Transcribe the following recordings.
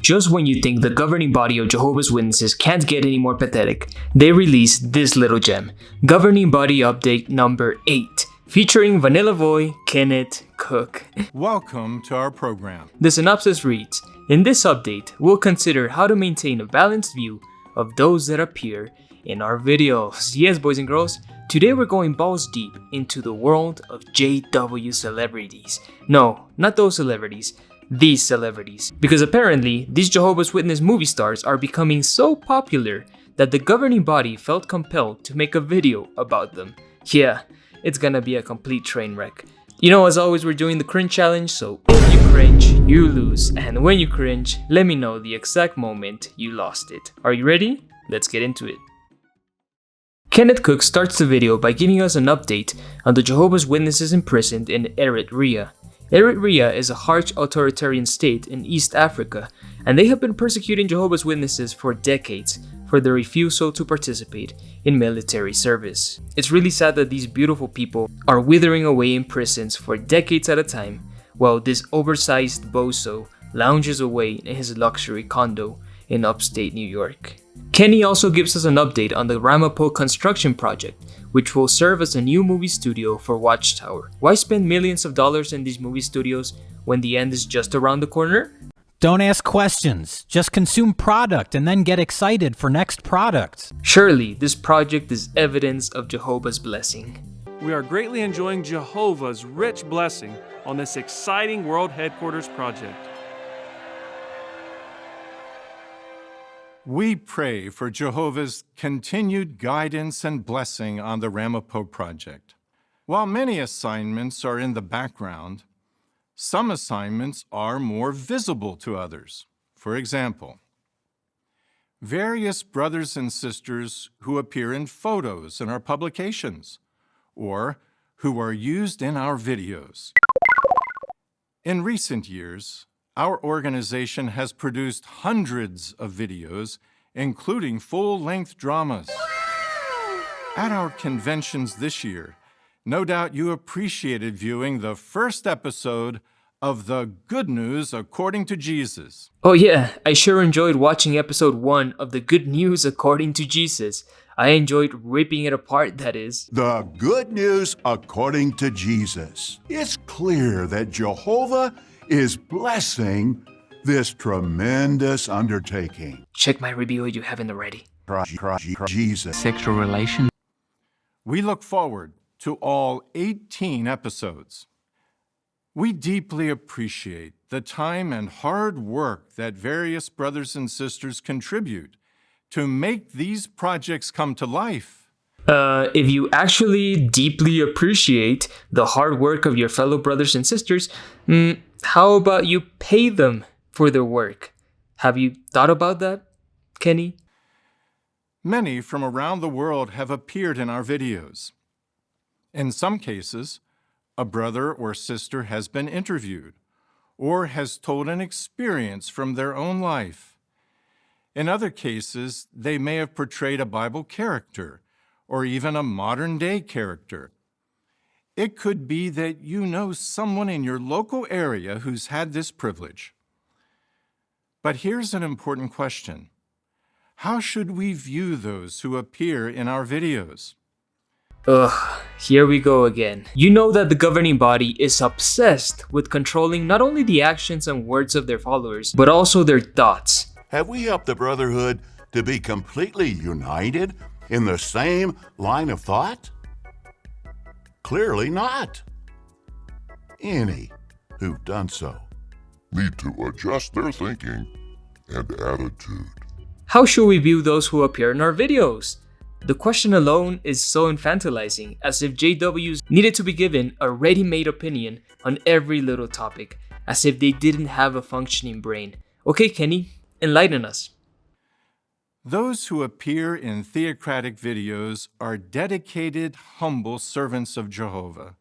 Just when you think the governing body of Jehovah's Witnesses can't get any more pathetic, they released this little gem, Governing Body Update number 8, featuring Vanilla Boy Kenneth Cook. Welcome to our program. The synopsis reads, in this update, we'll consider how to maintain a balanced view of those that appear in our videos. Yes, boys and girls, today we're going balls deep into the world of JW celebrities. No, not those celebrities. These celebrities. Because apparently, these Jehovah's Witness movie stars are becoming so popular that the governing body felt compelled to make a video about them. Yeah, it's gonna be a complete train wreck. You know, as always, we're doing the cringe challenge, so if you cringe, you lose. And when you cringe, let me know the exact moment you lost it. Are you ready? Let's get into it. Kenneth Cook starts the video by giving us an update on the Jehovah's Witnesses imprisoned in Eritrea. Eritrea is a harsh authoritarian state in East Africa, and they have been persecuting Jehovah's Witnesses for decades for their refusal to participate in military service. It's really sad that these beautiful people are withering away in prisons for decades at a time, while this oversized bozo lounges away in his luxury condo in upstate New York. Kenny also gives us an update on the Ramapo construction project, which will serve as a new movie studio for Watchtower. Why spend millions of dollars in these movie studios when the end is just around the corner? Don't ask questions, just consume product and then get excited for next product. Surely, this project is evidence of Jehovah's blessing. We are greatly enjoying Jehovah's rich blessing on this exciting world headquarters project. We pray for Jehovah's continued guidance and blessing on the Ramapo project. While many assignments are in the background, some assignments are more visible to others. For example, various brothers and sisters who appear in photos in our publications, or who are used in our videos. In recent years, our organization has produced hundreds of videos, including full-length dramas. At our conventions this year, no doubt you appreciated viewing the first episode of The Good News According to Jesus. Oh yeah, I sure enjoyed watching episode 1 of The Good News According to Jesus. I enjoyed ripping it apart, that is. The Good News According to Jesus. It's clear that Jehovah is blessing this tremendous undertaking. Check my review if you haven't already. Jesus. Sexual relation. We look forward to all 18 episodes. We deeply appreciate the time and hard work that various brothers and sisters contribute to make these projects come to life. If you actually deeply appreciate the hard work of your fellow brothers and sisters, how about you pay them for their work? Have you thought about that, Kenny? Many from around the world have appeared in our videos. In some cases, a brother or sister has been interviewed or has told an experience from their own life. In other cases, they may have portrayed a Bible character or even a modern-day character. It could be that you know someone in your local area who's had this privilege. But here's an important question. How should we view those who appear in our videos? Ugh, here we go again. You know that the governing body is obsessed with controlling not only the actions and words of their followers, but also their thoughts. Have we helped the Brotherhood to be completely united in the same line of thought? Clearly not. Any who've done so need to adjust their thinking and attitude. How should we view those who appear in our videos? The question alone is so infantilizing, as if JWs needed to be given a ready-made opinion on every little topic, as if they didn't have a functioning brain. Okay, Kenny, enlighten us. Those who appear in theocratic videos are dedicated, humble servants of Jehovah.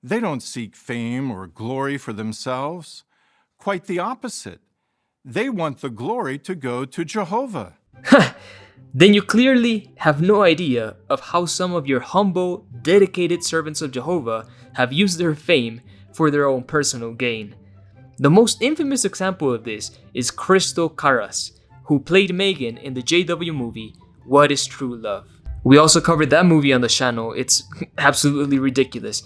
They don't seek fame or glory for themselves. Quite the opposite. They want the glory to go to Jehovah. Then you clearly have no idea of how some of your humble, dedicated servants of Jehovah have used their fame for their own personal gain. The most infamous example of this is Crystal Caras, who played Megan in the JW movie What is True Love. We also covered that movie on the channel. It's absolutely ridiculous.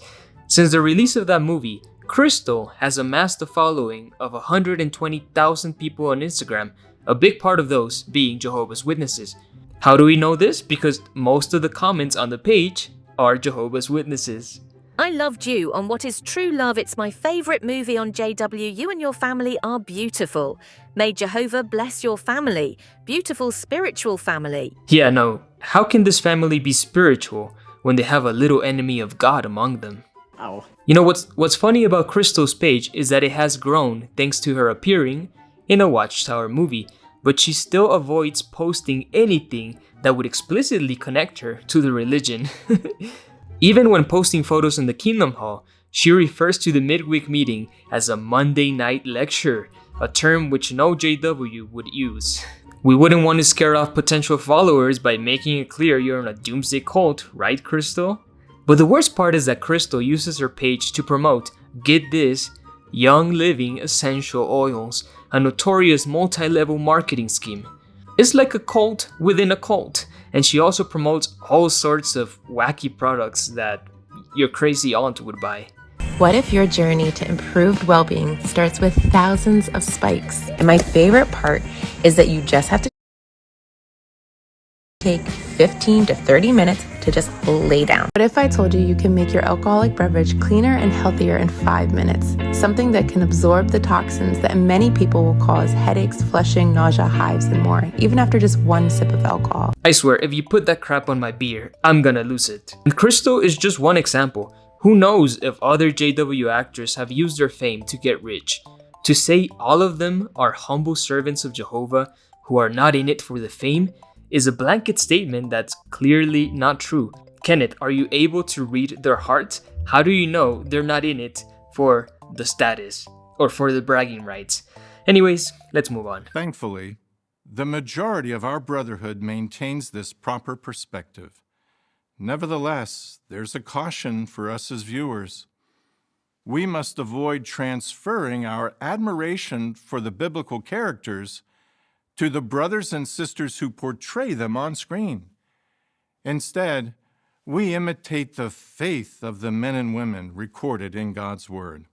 Since the release of that movie, Crystal has amassed a following of 120,000 people on Instagram, a big part of those being Jehovah's Witnesses. How do we know this? Because most of the comments on the page are Jehovah's Witnesses. I loved you on What is True Love. It's my favourite movie on JW. You and your family are beautiful. May Jehovah bless your family. Beautiful spiritual family. Yeah, no. How can this family be spiritual when they have a little enemy of God among them? Oh. You know what's funny about Crystal's page is that it has grown thanks to her appearing in a Watchtower movie, but she still avoids posting anything that would explicitly connect her to the religion. Even when posting photos in the Kingdom Hall, she refers to the midweek meeting as a Monday night lecture, a term which no JW would use. We wouldn't want to scare off potential followers by making it clear you're in a doomsday cult, right, Crystal? But the worst part is that Crystal uses her page to promote, get this, Young Living Essential Oils, a notorious multi-level marketing scheme. It's like a cult within a cult, and she also promotes all sorts of wacky products that your crazy aunt would buy. What if your journey to improved well-being starts with thousands of spikes? And my favorite part is that you just have to take 15 to 30 minutes to just lay down. What if I told you you can make your alcoholic beverage cleaner and healthier in 5 minutes? Something that can absorb the toxins that many people will cause headaches, flushing, nausea, hives, and more, even after just one sip of alcohol. I swear, if you put that crap on my beer, I'm gonna lose it. And Crystal is just one example. Who knows if other JW actors have used their fame to get rich? To say all of them are humble servants of Jehovah who are not in it for the fame is a blanket statement that's clearly not true. Kenneth, are you able to read their hearts? How do you know they're not in it for the status or for the bragging rights? Anyways, let's move on. Thankfully, the majority of our brotherhood maintains this proper perspective. Nevertheless, there's a caution for us as viewers. We must avoid transferring our admiration for the biblical characters to the brothers and sisters who portray them on screen. Instead, we imitate the faith of the men and women recorded in God's Word.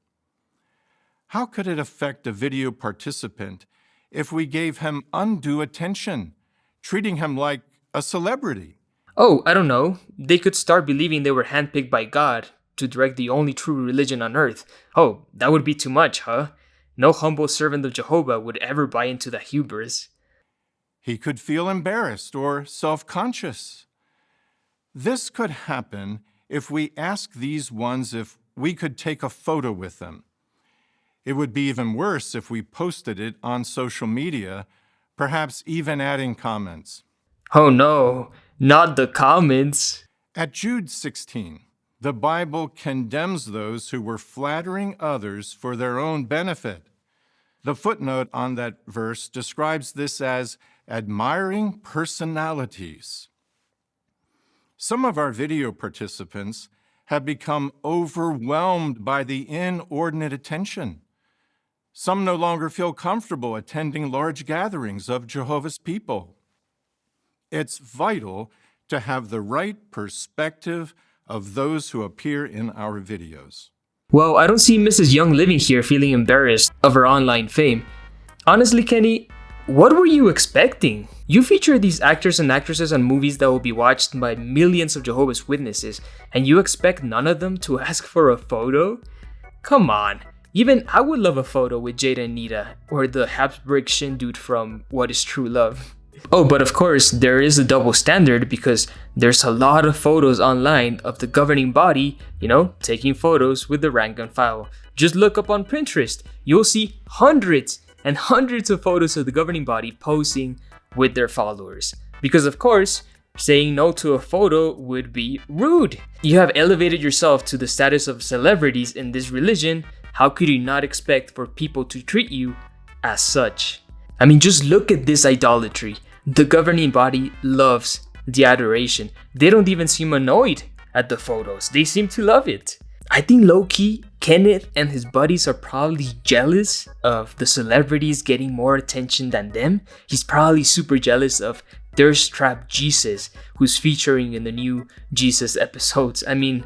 How could it affect a video participant if we gave him undue attention, treating him like a celebrity? Oh, I don't know. They could start believing they were handpicked by God to direct the only true religion on earth. Oh, that would be too much, huh? No humble servant of Jehovah would ever buy into that hubris. He could feel embarrassed or self-conscious. This could happen if we ask these ones if we could take a photo with them. It would be even worse if we posted it on social media, perhaps even adding comments. Oh no, not the comments. At Jude 16, the Bible condemns those who were flattering others for their own benefit. The footnote on that verse describes this as admiring personalities. Some of our video participants have become overwhelmed by the inordinate attention. Some no longer feel comfortable attending large gatherings of Jehovah's people. It's vital to have the right perspective of those who appear in our videos. Well, I don't see Mrs. Young Living here feeling embarrassed of her online fame. Honestly, Kenny, what were you expecting? You feature these actors and actresses on movies that will be watched by millions of Jehovah's Witnesses, and you expect none of them to ask for a photo? Come on. Even I would love a photo with Jada and Nita, or the Habsburg Shin dude from What is True Love. Oh, but of course, there is a double standard because there's a lot of photos online of the governing body, taking photos with the rank and file. Just look up on Pinterest. You'll see hundreds and hundreds of photos of the governing body posing with their followers. Because of course, saying no to a photo would be rude. You have elevated yourself to the status of celebrities in this religion. How could you not expect for people to treat you as such? I mean, just look at this idolatry. The governing body loves the adoration. They don't even seem annoyed at the photos. They seem to love it. I think low-key, Kenneth and his buddies are probably jealous of the celebrities getting more attention than them. He's probably super jealous of Thirst Trap Jesus, who's featuring in the new Jesus episodes. I mean,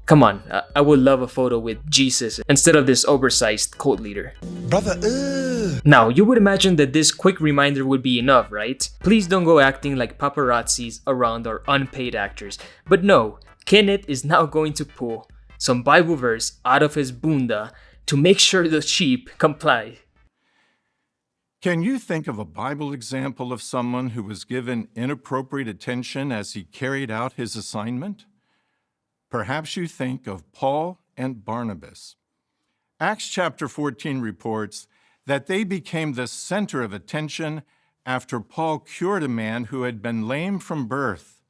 come on, I would love a photo with Jesus instead of this oversized cult leader. Brother, Now, you would imagine that this quick reminder would be enough, right? Please don't go acting like paparazzis around our unpaid actors. But no, Kenneth is now going to pull some Bible verse out of his bunda to make sure the sheep comply. Can you think of a Bible example of someone who was given inappropriate attention as he carried out his assignment? Perhaps you think of Paul and Barnabas. Acts chapter 14 reports that they became the center of attention after Paul cured a man who had been lame from birth.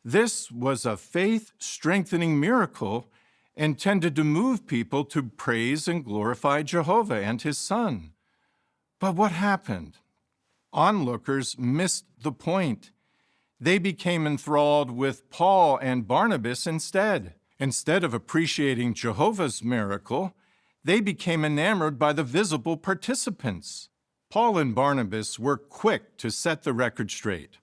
This was a faith-strengthening miracle intended to move people to praise and glorify Jehovah and his Son. But what happened? Onlookers missed the point. They became enthralled with Paul and Barnabas instead. Instead of appreciating Jehovah's miracle, they became enamored by the visible participants. Paul and Barnabas were quick to set the record straight.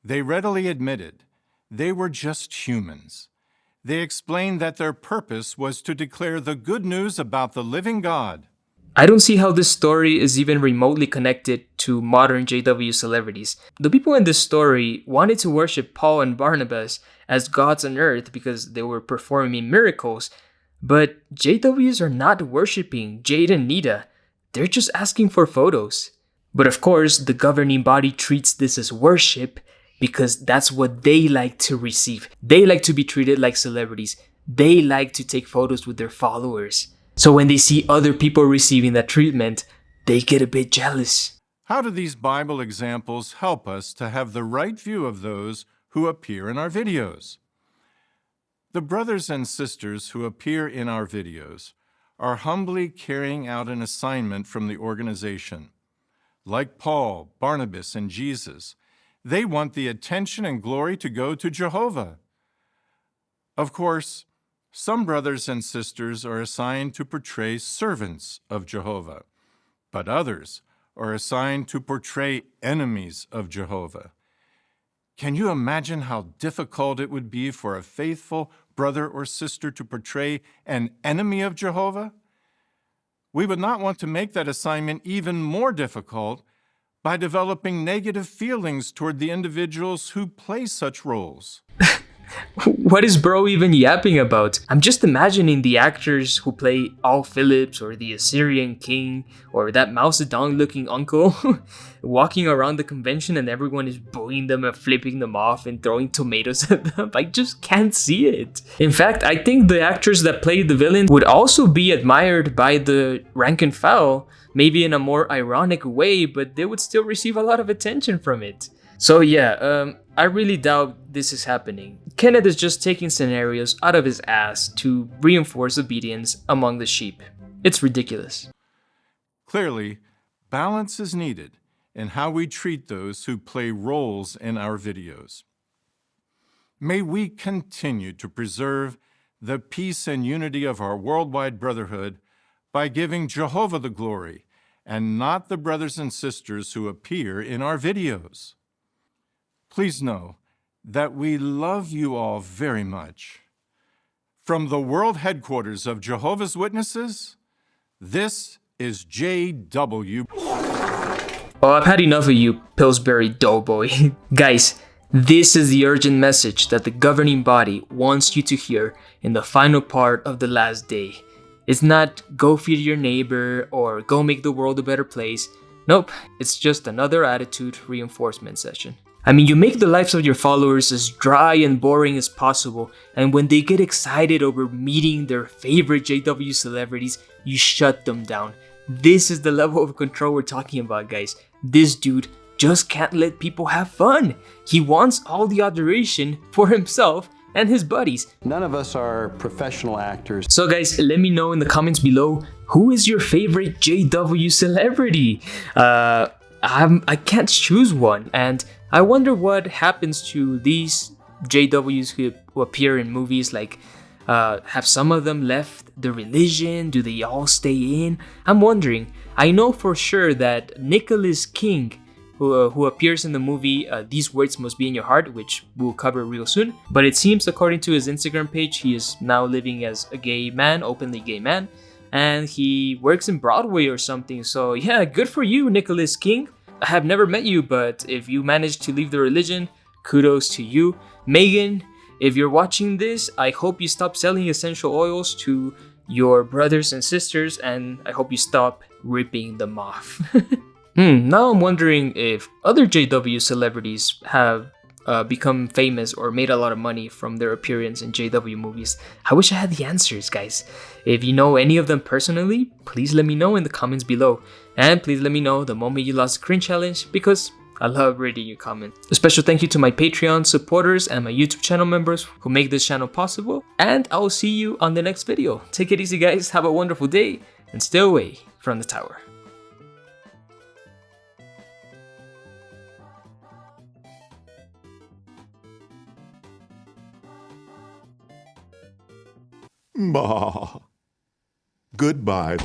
They readily admitted they were just humans. They explained that their purpose was to declare the good news about the living God. I don't see how this story is even remotely connected to modern JW celebrities. The people in this story wanted to worship Paul and Barnabas as gods on earth because they were performing miracles, but JWs are not worshiping Jade and Nita. They're just asking for photos. But of course, the governing body treats this as worship because that's what they like to receive. They like to be treated like celebrities. They like to take photos with their followers. So when they see other people receiving that treatment, they get a bit jealous. How do these Bible examples help us to have the right view of those who appear in our videos? The brothers and sisters who appear in our videos are humbly carrying out an assignment from the organization. Like Paul, Barnabas, and Jesus, they want the attention and glory to go to Jehovah. Of course, some brothers and sisters are assigned to portray servants of Jehovah, but others are assigned to portray enemies of Jehovah. Can you imagine how difficult it would be for a faithful brother or sister to portray an enemy of Jehovah? We would not want to make that assignment even more difficult by developing negative feelings toward the individuals who play such roles. What is bro even yapping about? I'm just imagining the actors who play Al Phillips or the Assyrian king or that Mao Zedong looking uncle walking around the convention and everyone is booing them and flipping them off and throwing tomatoes at them. I just can't see it. In fact, I think the actors that played the villain would also be admired by the rank and file, maybe in a more ironic way, but they would still receive a lot of attention from it. So yeah, I really doubt this is happening. Kenneth is just taking scenarios out of his ass to reinforce obedience among the sheep. It's ridiculous. Clearly, balance is needed in how we treat those who play roles in our videos. May we continue to preserve the peace and unity of our worldwide brotherhood by giving Jehovah the glory and not the brothers and sisters who appear in our videos. Please know that we love you all very much. From the world headquarters of Jehovah's Witnesses, this is JW. Oh, I've had enough of you, Pillsbury Doughboy. Guys, this is the urgent message that the governing body wants you to hear in the final part of the last day. It's not go feed your neighbor or go make the world a better place. Nope, it's just another attitude reinforcement session. I mean, you make the lives of your followers as dry and boring as possible, and when they get excited over meeting their favorite JW celebrities, you shut them down. This is the level of control we're talking about, guys. This dude just can't let people have fun. He wants all the adoration for himself and his buddies. None of us are professional actors. So guys, let me know in the comments below, who is your favorite JW celebrity? I can't choose one, and I wonder what happens to these JWs who appear in movies. Like, have some of them left the religion? Do they all stay in? I'm wondering. I know for sure that Nicholas King, who appears in the movie These Words Must Be in Your Heart, which we'll cover real soon. But it seems, according to his Instagram page, he is now living as a gay man, openly gay man, and he works in Broadway or something. So yeah, good for you, Nicholas King. I have never met you, but if you managed to leave the religion, kudos to you. Megan, if you're watching this, I hope you stop selling essential oils to your brothers and sisters, and I hope you stop ripping them off. Now I'm wondering if other JW celebrities have become famous or made a lot of money from their appearance in JW movies. I wish I had the answers, guys. If you know any of them personally, please let me know in the comments below. And please let me know the moment you lost the cringe challenge, because I love reading your comments. A special thank you to my Patreon supporters and my YouTube channel members who make this channel possible. And I will see you on the next video. Take it easy, guys. Have a wonderful day and stay away from the tower. Bah. Goodbye.